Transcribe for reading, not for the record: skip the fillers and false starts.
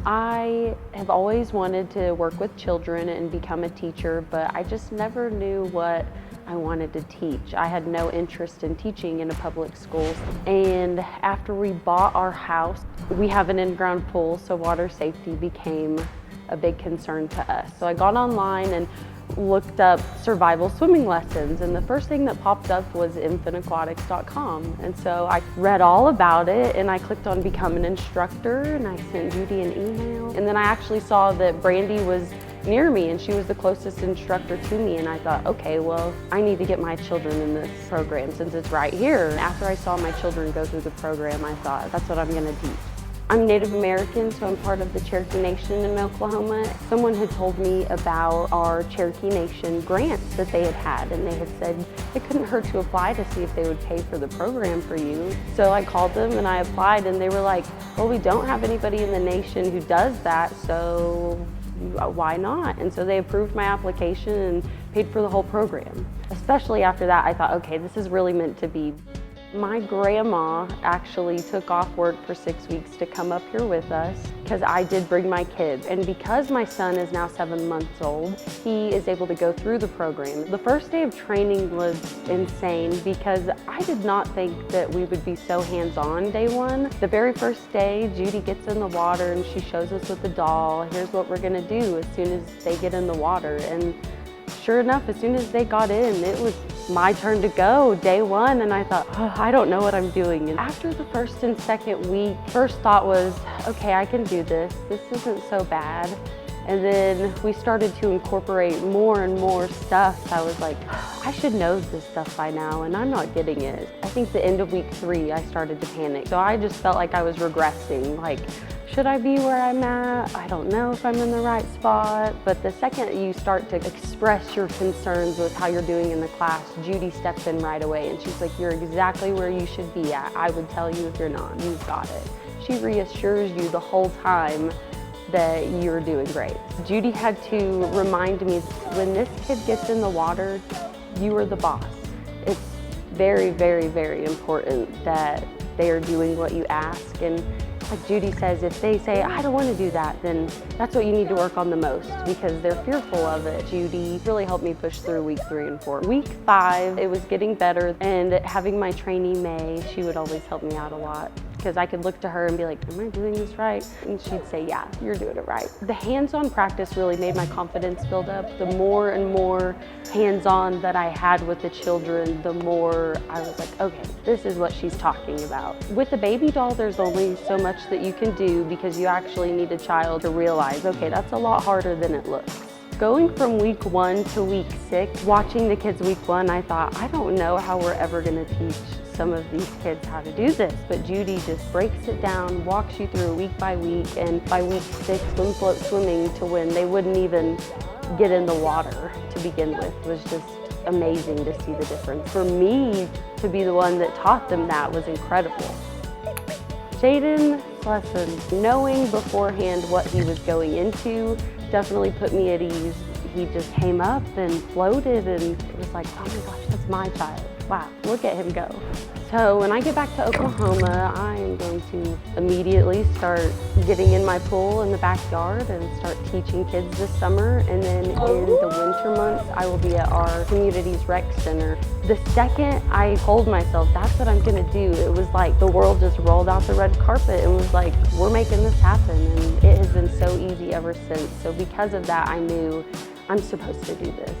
I have always wanted to work with children and become a teacher, but I just never knew what I wanted to teach. I had no interest in teaching in a public school. And after we bought our house, we have an in-ground pool, so water safety became a big concern to us. So I got online and looked up survival swimming lessons, and the first thing that popped up was infantaquatics.com. And so I read all about it and I clicked on become an instructor, and I sent Judy an email. And then I actually saw that Brandy was near me and she was the closest instructor to me, and I thought, okay, well, I need to get my children in this program since it's right here. After I saw my children go through the program, I thought, that's what I'm gonna teach. I'm Native American, so I'm part of the Cherokee Nation in Oklahoma. Someone had told me about our Cherokee Nation grants that they had had, and they had said it couldn't hurt to apply to see if they would pay for the program for you. So I called them and I applied, and they were like, well, we don't have anybody in the nation who does that, so why not? And so they approved my application and paid for the whole program. Especially after that, I thought, okay, this is really meant to be. My grandma actually took off work for 6 weeks to come up here with us because I did bring my kids. And because my son is now 7 months old, he is able to go through the program. The first day of training was insane because I did not think that we would be so hands-on day one. The very first day, Judy gets in the water and she shows us with the doll, here's what we're gonna do as soon as they get in the water. And sure enough, as soon as they got in, it was my turn to go, day one, and I thought, oh, I don't know what I'm doing. And after the first and second week, first thought was, okay, I can do this. This isn't so bad. And then we started to incorporate more and more stuff. I was like, I should know this stuff by now, and I'm not getting it. I think the end of week 3, I started to panic. So I just felt like I was regressing. Like, should I be where I'm at? I don't know if I'm in the right spot. But the second you start to express your concerns with how you're doing in the class, Judy steps in right away and she's like, you're exactly where you should be at. I would tell you if you're not, you've got it. She reassures you the whole time that you're doing great. Judy had to remind me, when this kid gets in the water, you are the boss. It's very, very, very important that they are doing what you ask. And like Judy says, if they say, I don't want to do that, then that's what you need to work on the most because they're fearful of it. Judy really helped me push through week 3 and 4. Week 5, it was getting better, and having my trainee May, she would always help me out a lot because I could look to her and be like, am I doing this right? And she'd say, yeah, you're doing it right. The hands-on practice really made my confidence build up. The more and more hands-on that I had with the children, the more I was like, okay, this is what she's talking about. With a baby doll, there's only so much that you can do because you actually need a child to realize, okay, that's a lot harder than it looks. Going from week 1 to week 6, watching the kids week 1, I thought, I don't know how we're ever gonna teach some of these kids how to do this, but Judy just breaks it down, walks you through week by week, and by week 6, swim, float, swimming to when they wouldn't even get in the water to begin with was just amazing to see the difference. For me to be the one that taught them that was incredible. Jaden's lessons, knowing beforehand what he was going into definitely put me at ease. He just came up and floated, and it was like, oh my gosh, that's my child. Wow, look at him go. So when I get back to Oklahoma, I am going to immediately start getting in my pool in the backyard and start teaching kids this summer. And then in the winter months, I will be at our community's rec center. The second I told myself that's what I'm gonna do, it was like the world just rolled out the red carpet and was like, we're making this happen. And it has been so easy ever since. So because of that, I knew I'm supposed to do this.